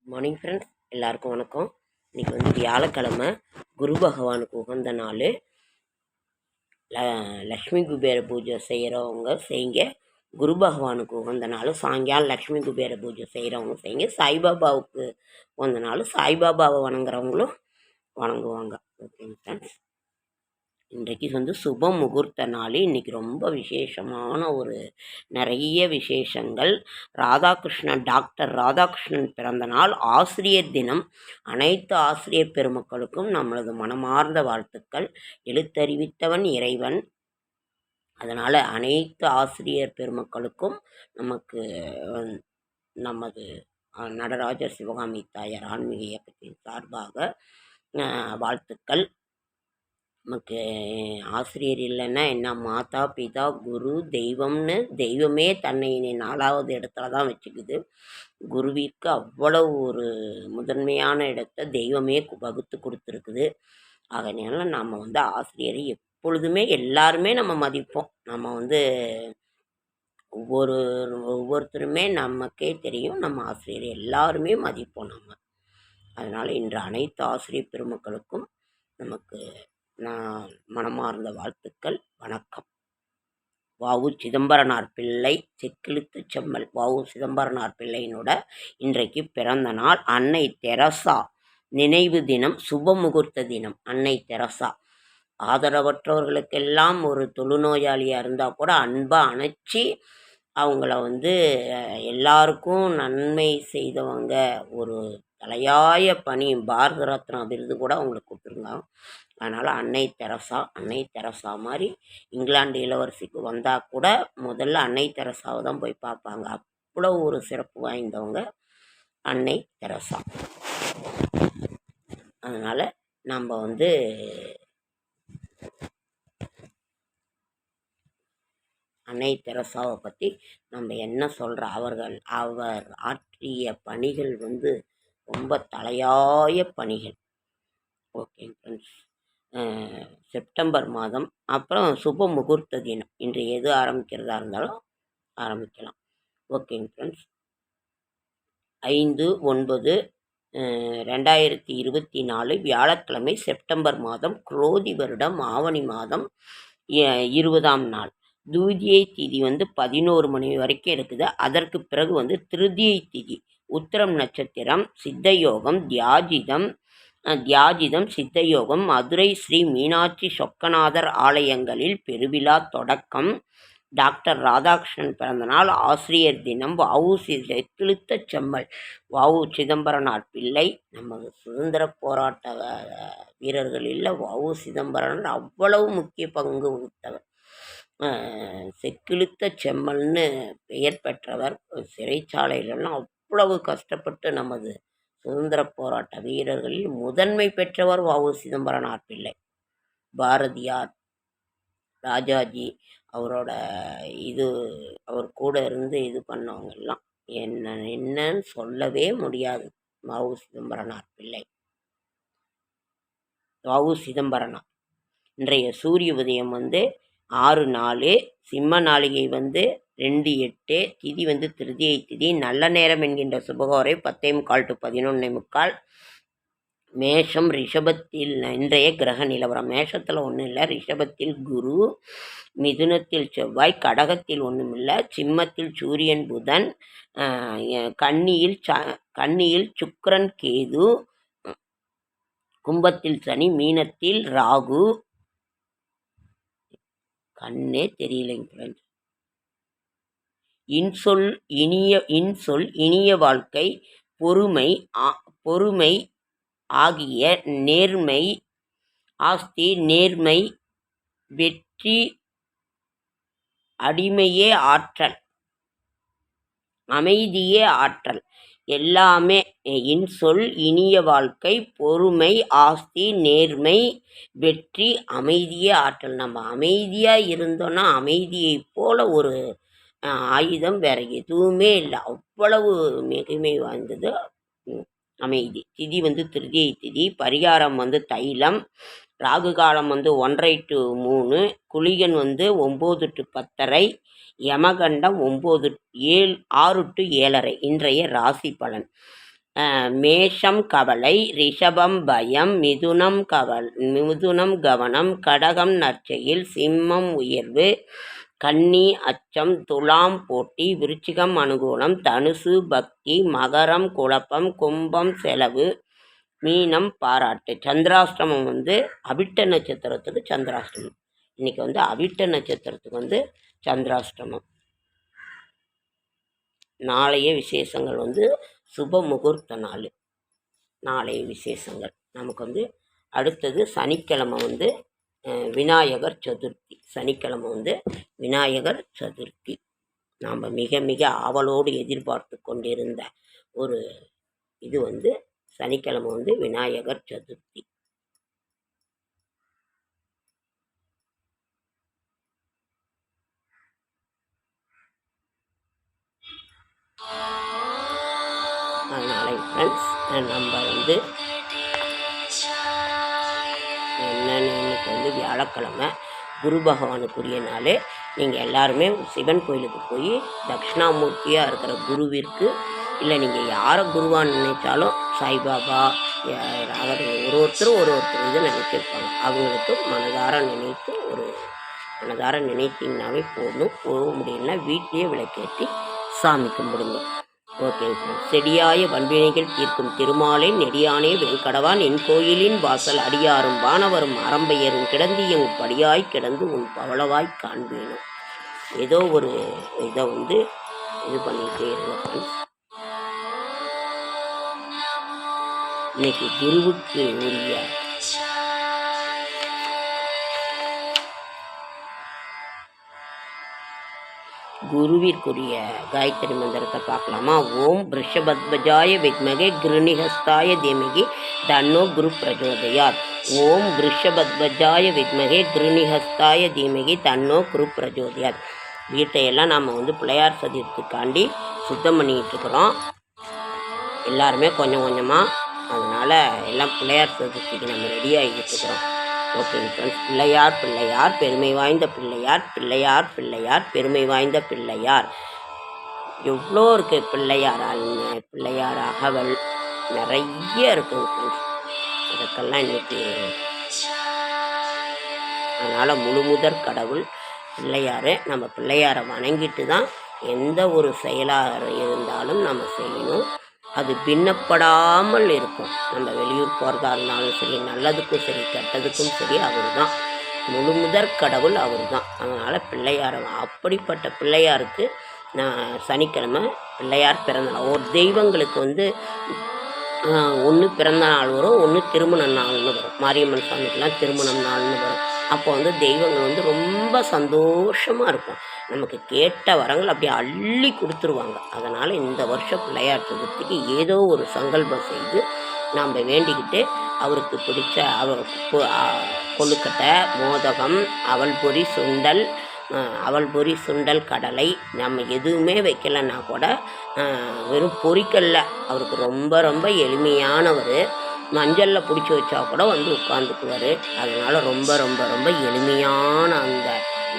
Morning friends, எல்லாருக்கும் வணக்கம். இன்றைக்கி வந்து வியாழக்கிழமை, குரு பகவானுக்கு உகந்த நாள். லக்ஷ்மி குபேர பூஜை செய்கிறவங்க செய்யுங்க. குரு பகவானுக்கு உகந்த நாள் சாயங்காலம் லக்ஷ்மி குபேர பூஜை செய்கிறவங்க செய்யுங்க. சாய்பாபாவுக்கு உகந்த நாள் சாய்பாபாவை வணங்குறவங்களும் வணங்குவாங்க. ஓகேங்க ஃப்ரெண்ட்ஸ், இன்றைக்கு வந்து சுப முகூர்த்த நாள். இன்றைக்கி ரொம்ப விசேஷமான நிறைய விசேஷங்கள். டாக்டர் ராதாகிருஷ்ணன் பிறந்த நாள், ஆசிரியர் தினம். அனைத்து ஆசிரியர் பெருமக்களுக்கும் நம்மளது மனமார்ந்த வாழ்த்துக்கள். எழுத்தறிவித்தவன் இறைவன். அதனால் அனைத்து ஆசிரியர் பெருமக்களுக்கும் நமது நடராஜர் சிவகாமி தாயார் ஆன்மீக இயக்கத்தின் சார்பாக வாழ்த்துக்கள். நமக்கு ஆசிரியர் இல்லைன்னா என்ன, மாதா பிதா குரு தெய்வம்னு தெய்வமே தன்னை 4வது இடத்துல தான் வச்சுக்குது. குருவிற்கு அவ்வளவு ஒரு முதன்மையான இடத்த தெய்வமே வகுத்து கொடுத்துருக்குது. அதனால நம்ம வந்து ஆசிரியரை எப்பொழுதுமே எல்லாருமே நம்ம மதிப்போம். நம்ம வந்து ஒவ்வொருத்தருமே நமக்கே தெரியும், நம்ம ஆசிரியரை எல்லாருமே மதிப்போம் நம்ம. அதனால் இன்று அனைத்து ஆசிரியர் பெருமக்களுக்கும் நமக்கு நான் மனமார்ந்த வாழ்த்துக்கள், வணக்கம். வாவு சிதம்பரனார் பிள்ளை செக்கிழுத்து செம்மல் வாவு சிதம்பரனார் பிள்ளையினோட இன்றைக்கு பிறந்த நாள். அன்னை தெரசா நினைவு தினம், சுப முகூர்த்த தினம். அன்னை தெரசா ஆதரவற்றவர்களுக்கெல்லாம் ஒரு தொழுநோயாளியாக இருந்தால் கூட அன்பாக அணைச்சி அவங்கள வந்து எல்லாருக்கும் நன்மை செய்தவங்க. ஒரு தலையாய பணி, பாரத ரத்னா விருது கூட அவங்களுக்கு கொடுத்துருங்க. அதனால் அன்னை தெரசா மாதிரி இங்கிலாந்து இளவரசிக்கு வந்தால் கூட முதல்ல அன்னை தெரசாவை தான் போய் பார்ப்பாங்க. அவ்வளோ ஒரு சிறப்பு வாய்ந்தவங்க அன்னை தெரசா. அதனால் நம்ம வந்து அன்னை தெரசாவை பற்றி நம்ம என்ன சொல்கிற, அவர் ஆற்றிய பணிகள் வந்து ரொம்ப தலையாய பணிகள். ஓகே ஃப்ரெண்ட்ஸ், செப்டம்பர் மாதம் அப்புறம் சுப முகூர்த்த தினம். இன்று எது ஆரம்பிக்கிறதா இருந்தாலும் ஆரம்பிக்கலாம். ஓகேங்க ஃப்ரெண்ட்ஸ், 5/9/2024 வியாழக்கிழமை, செப்டம்பர் மாதம், குரோதி வருடம் ஆவணி மாதம் 20ஆம் நாள். தூதியை திதி வந்து 11 மணி வரைக்கும் இருக்குது. அதற்கு பிறகு வந்து திருதியை திதி, உத்திரம் நட்சத்திரம், சித்தயோகம், தியாஜிதம் சித்தயோகம். மதுரை ஸ்ரீ மீனாட்சி சொக்கநாதர் ஆலயங்களில் பெருவிழா தொடக்கம். டாக்டர் ராதாகிருஷ்ணன் பிறந்தநாள். ஆசிரியர் தினம். வாவு செக்கிழுத்த செம்மல் வாவு சிதம்பரனார் பிள்ளை. நம்ம சுதந்திர போராட்ட வீரர்களில் வாவு சிதம்பரனார் அவ்வளவு முக்கிய பங்கு வகித்தவர். செக்கிழுத்த செம்மல்னு பெயர் பெற்றவர். சிறைச்சாலையிலெல்லாம் அவ்வளவு கஷ்டப்பட்டு நமது சுதந்திர போராட்ட வீரர்களில் முதன்மை பெற்றவர் வாவு சிதம்பரனார் பிள்ளை. பாரதியார், ராஜாஜி அவரோட அவர் கூட இருந்து இது பண்ணவங்கெல்லாம் என்னன்னு சொல்லவே முடியாது. வாவு சிதம்பரனார் பிள்ளை, வாவு சிதம்பரனார். இன்றைய சூரிய உதயம் வந்து 6:04, சிம்ம நாளிகை வந்து 2:08, திதி வந்து திருதியை திதி. நல்ல நேரம் என்கின்ற சுபகோரை 10:45 to 11:45. மேஷம், ரிஷபத்தில் இன்றைய கிரக நிலவரம். மேஷத்தில் ஒன்றும் இல்லை, ரிஷபத்தில் குரு, மிதுனத்தில் செவ்வாய், கடகத்தில் ஒன்றும் இல்லை, சிம்மத்தில் சூரியன் புதன், கன்னியில் சுக்கிரன் கேது, கும்பத்தில் சனி, மீனத்தில் ராகு. கண்ணே தெரியலைங்க ஃப்ரெண்ட்ஸ். இன்சொல் இனிய வாழ்க்கை, பொறுமை ஆகிய நேர்மை, ஆஸ்தி, நேர்மை, வெற்றி, அடிமையே ஆற்றல், அமைதியே ஆற்றல். எல்லாமே இன்சொல் இனிய வாழ்க்கை, பொறுமை, ஆஸ்தி, நேர்மை, வெற்றி, அமைதியே ஆற்றல். நம்ம அமைதியாக இருந்தோன்னா அமைதியை போல ஒரு ஆயுதம் வேற எதுவுமே இல்லை. அவ்வளவு மிகுமை வாய்ந்தது அமைதி. திதி வந்து திருதியை திதி. பரிகாரம் வந்து தைலம். ராகு காலம் வந்து 1:30 to 3, குளிகன் வந்து 9 to 10:30, யமகண்டம் 6 to 7:30. இன்றைய ராசி பலன். மேஷம் கவலை, ரிஷபம் பயம், மிதுனம் கவனம், கடகம் நற்செயல், சிம்மம் உயர்வு, கன்னி அச்சம், துலாம் போட்டி, விருச்சிகம் அனுகூலம், தனுசு பக்தி, மகரம் குழப்பம், கும்பம் செலவு, மீனம் பாராட்டு. சந்திராஷ்டமம் அவிட்ட நட்சத்திரத்துக்கு சந்திராஷ்டமம். இன்னைக்கு அவிட்ட நட்சத்திரத்துக்கு சந்திராஷ்டமம். நாளைய விசேஷங்கள் சுப முகூர்த்த நாள். நாளைய விசேஷங்கள் நமக்கு அடுத்தது சனிக்கிழமை விநாயகர் சதுர்த்தி. சனிக்கிழமை விநாயகர் சதுர்த்தி. நாம் மிக மிக ஆவலோடு எதிர்பார்த்து கொண்டிருந்த ஒரு இது சனிக்கிழமை விநாயகர் சதுர்த்தி. அதனால் ஃப்ரெண்ட்ஸ் நம்ம என்னென்னு இன்னைக்கு வியாழக்கிழமை குரு பகவானுக்குரிய நாள். நீங்கள் எல்லாருமே சிவன் கோயிலுக்கு போய் தட்சிணாமூர்த்தியாக இருக்கிற குருவிற்கு, இல்லை நீங்கள் யாரை குருவான்னு நினைச்சாலும் சாய்பாபா ஒருத்தர் இது நினச்சிருப்பாங்க. அவங்களுக்கு மனதார நினைத்தீங்கன்னாவே போதும். போக முடியலன்னா வீட்லேயே விளக்கேற்றி சாமி கும்பிடுங்க. ஓகே. செடியாய வன்வினைகள் தீர்க்கும் திருமாலே நெடியானே வெண்கடவான் என் கோயிலின் வாசல் அடியாரும் வானவரும் அறம்பெயரும் கிடந்தியும் படியாய் கிடந்து உன் பவளவாய் காண்பேனும். ஏதோ ஒரு இதை இது பண்ணிகிட்டே இருங்க. இன்னைக்கு குருவுக்கு உரிய குருவிற்குரிய காயத்ரி மந்திரத்தை பார்க்கலாமா? ஓம் விருஷபத்வஜாய வித்மகே கிருணிஹஸ்தாய தீமகி தன்னோ குரு பிரஜோதயாத். ஓம் விருஷபத்வஜாய வித்மகே கிருணிஹஸ்தாய தீமகி தன்னோ குரு பிரஜோதயாத். வீட்டையெல்லாம் நாம் பிள்ளையார் சதுர்த்திக்காண்டி சுத்தம் பண்ணிக்கிட்டு இருக்கிறோம் எல்லாருமே கொஞ்சம் கொஞ்சமாக. அதனால் எல்லாம் பிள்ளையார் சதுர்த்திக்கு நம்ம ரெடி ஆகிக்கிட்டு இருக்கிறோம். Okay friends. பிள்ளையார் பெருமை வாய்ந்த பிள்ளையார் பெருமை வாய்ந்த பிள்ளையார். எவ்வளோ இருக்குது பிள்ளையார் அகவல் நிறைய இருக்குங்க ஃப்ரெண்ட்ஸ். அதுக்கெல்லாம் இன்னைக்கு அதனால் முழுமுதற் கடவுள் பிள்ளையார். நம்ம பிள்ளையாரை வணங்கிட்டு தான் எந்த ஒரு செயலாக இருந்தாலும் நம்ம செய்யணும். அது பின்னப்படாமல் இருக்கும். நம்ம வெளியூர் போகிறதா இருந்தாலும் சரி, நல்லதுக்கும் சரி கெட்டதுக்கும் சரி அவர் தான் முழுமுதற் கடவுள், அவர் தான். அதனால் பிள்ளையார், அப்படிப்பட்ட பிள்ளையாருக்கு நான் சனிக்கிழமை பிள்ளையார் பிறந்தநாள். ஒரு தெய்வங்களுக்கு ஒன்று பிறந்த நாள் வரும், ஒன்று திருமண நாள்னு வரும். மாரியம்மன் சாமிக்கெலாம் திருமண நாள்னு வரும். அப்போ தெய்வங்கள் ரொம்ப சந்தோஷமாக இருக்கும். நமக்கு கேட்ட வரங்கள் அப்படியே அள்ளி கொடுத்துருவாங்க. அதனால் இந்த வருஷம் பிள்ளையார் சதுர்த்திக்கு ஏதோ ஒரு சங்கல்பம் செய்து நாம் வேண்டிக்கிட்டு அவருக்கு பிடிச்ச கொழுக்கட்டை, மோதகம், அவல் பொரி சுண்டல் கடலை நம்ம எதுவுமே வைக்கலைன்னா கூட வெறும் பொரிக்கல்ல அவருக்கு ரொம்ப ரொம்ப எளிமையானவர். மஞ்சளில் பிடிச்சி வச்சா கூட உட்காந்துக்குவார். அதனால் ரொம்ப ரொம்ப ரொம்ப எளிமையான அந்த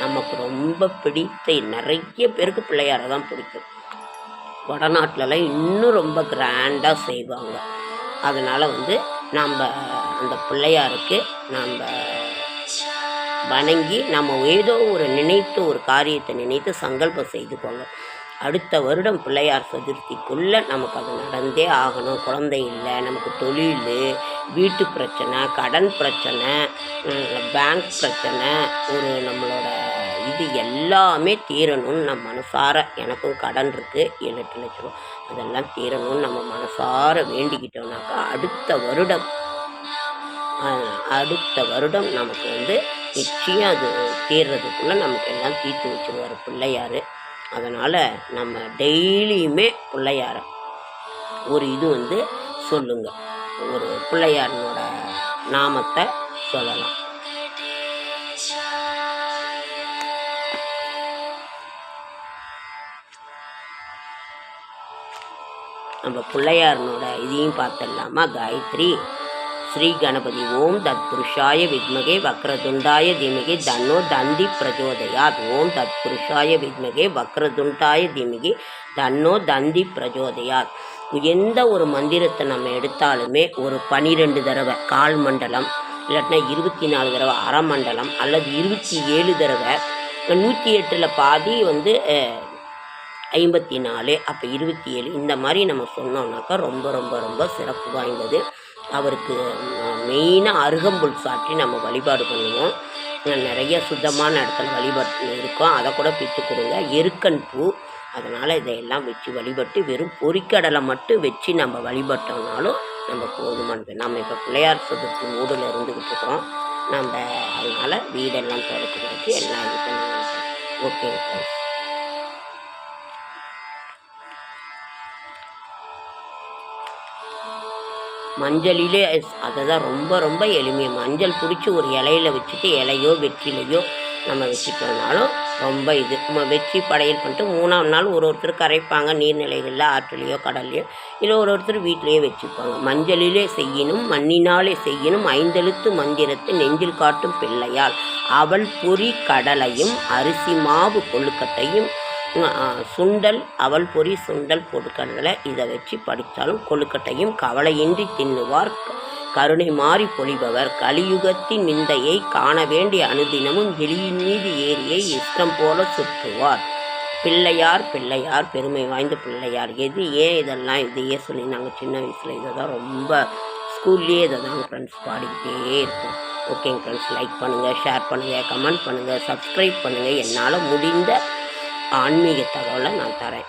நமக்கு ரொம்ப பிடித்த நிறைய பேருக்கு பிள்ளையாரை தான் பிடிக்கும். வடநாட்டிலலாம் இன்னும் ரொம்ப கிராண்டாக செய்வாங்க. அதனால் நாம் அந்த பிள்ளையாருக்கு நாம் வணங்கி நம்ம ஏதோ ஒரு காரியத்தை நினைத்து சங்கல்பம் செய்துக்கோங்க. அடுத்த வருடம் பிள்ளையார் சதுர்த்திக்குள்ளே நமக்கு அது நடந்தே ஆகணும். குழந்தை இல்லை, நமக்கு தொழில், வீட்டு பிரச்சனை, கடன் பிரச்சனை, பேங்க் பிரச்சனை, நம்மளோட இது எல்லாமே தீரணும்னு நம்ம மனசார, எனக்கும் கடன் இருக்குது 7-8 லட்ச ரூபா, அதெல்லாம் தீரணும்னு நம்ம மனசார வேண்டிக்கிட்டோம்னாக்கா அடுத்த வருடம் நமக்கு நிச்சயம் அது தீர்றதுக்குள்ளே நமக்கு எல்லாம் தீர்த்து வச்சுருவார் பிள்ளையார். அதனால் நம்ம டெய்லியுமே பிள்ளையாரை ஒரு இது சொல்லுங்க, ஒரு பிள்ளையாரனோட நாமத்தை சொல்லலாம். நம்ம பிள்ளையாரனோட இதையும் பார்த்துடலாமா? காயத்ரி. ஸ்ரீ கணபதி. ஓம் தத்புருஷாய வித்மகே வக்ரதுண்டாய தீமகி தன்னோ தந்தி பிரஜோதயாத். ஓம் தத்புருஷாய வித்மகே வக்ரதுண்டாய தீமகி தன்னோ தந்தி பிரஜோதயாத். எந்த ஒரு மந்திரத்தை நம்ம எடுத்தாலுமே ஒரு 12 தடவை கால் மண்டலம், இல்லாட்டினா 24 தடவை அரை மண்டலம், அல்லது 27 தடவை, 108ல் பாதி 54, அப்போ 27, இந்த மாதிரி நம்ம சொன்னோம்னாக்கா ரொம்ப ரொம்ப ரொம்ப சிறப்பு வாய்ந்தது. அவருக்கு மெயினாக அருகம்புல் சாற்றி நம்ம வழிபாடு பண்ணுவோம். நிறைய சுத்தமான இடத்துல வழிபாடு இருக்கும், அதை கூட பிச்சு கொடுங்க. எருக்கன் பூ, அதனால் இதையெல்லாம் வச்சு வழிபட்டு வெறும் பொரிக்கடலை மட்டும் வச்சு நம்ம வழிபட்டோம்னாலும் நம்ம போதுமானது. நம்ம இப்போ பிள்ளையார் சதுர்த்தி மூடில் இருந்துக்கிட்டு இருக்கோம். நம்ம அதனால் வீடெல்லாம் தொடக்கிறதுக்கு எல்லாம் இது பண்ணுவோம். Okay friends. மஞ்சளிலே அதுதான் ரொம்ப ரொம்ப எளிமையாக மஞ்சள் பிடிச்சி ஒரு இலையில வச்சுட்டு இலையோ வெற்றிலையோ நம்ம வச்சுட்டோம்னாலும் ரொம்ப இது நம்ம வச்சு படையல் பண்ணிட்டு 3ஆம் நாள் ஒருத்தர் கரைப்பாங்க நீர்நிலைகளில், ஆற்றுலையோ கடல்லையோ, இல்லை ஒருத்தர் வீட்டிலையோ வச்சுப்பாங்க. மஞ்சளிலே செய்யணும் மண்ணினாலே செய்யணும் 5 எழுத்து மந்திரத்தை நெஞ்சில் காட்டும் பிள்ளையால் அவள் பொறி கடலையும் அரிசி மாவு கொழுக்கட்டையும் சுண்டல், அவள் பொறி சுண்டல் பொருட்களை இதை வச்சு படித்தாலும் கொழுக்கட்டையும் கவலையின்றி தின்னுவார் கருணை மாறி பொழிபவர் கலியுகத்தின் விந்தையை காண வேண்டிய அனுதினமும் எலியின் மீது ஏறியை இஷ்டம் போல சுற்றுவார். பிள்ளையார் பிள்ளையார் பெருமை வாய்ந்த பிள்ளையார். எது ஏன் இதெல்லாம் இதையே சொல்லி நாங்கள் சின்ன வயசில் இதை தான் ரொம்ப ஸ்கூல்லேயே இதை தான் ஃப்ரெண்ட்ஸ் பாடிக்கிட்டே இருப்போம். ஓகேங்க ஃப்ரெண்ட்ஸ், லைக் பண்ணுங்கள், ஷேர் பண்ணுங்கள், கமெண்ட் பண்ணுங்கள், சப்ஸ்கிரைப் பண்ணுங்கள். என்னால் முடிந்த ஆன்மீக தகவலை நான் தரேன்.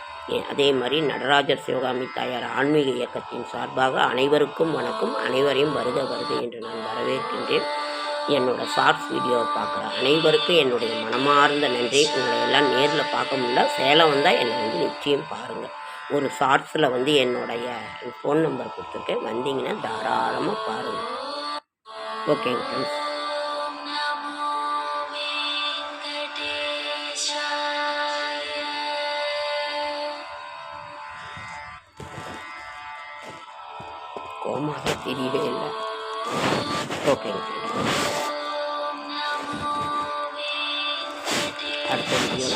அதே மாதிரி நடராஜர் சிவகாமி தாயார் ஆன்மீக இயக்கத்தின் சார்பாக அனைவருக்கும் வணக்கம். அனைவரையும் வருக வருக என்று நான் வரவேற்கின்றேன். என்னோடய ஷார்ட்ஸ் வீடியோவை பார்க்குற அனைவருக்கும் என்னுடைய மனமார்ந்த நன்றி. உங்களை எல்லாம் நேரில் பார்க்க முடியல, சேலம் வந்தால் என்னை நிச்சயம் பாருங்கள். ஒரு ஷார்ட்ஸில் என்னுடைய ஃபோன் நம்பர் கொடுத்துருக்கேன், வந்தீங்கன்னா தாராளமாக பாருங்கள். ஓகேங்க ஃப்ரெண்ட்ஸ். கோமாக தெரியவே இல்லை. ஓகேங்க, அடுத்த வீடியோ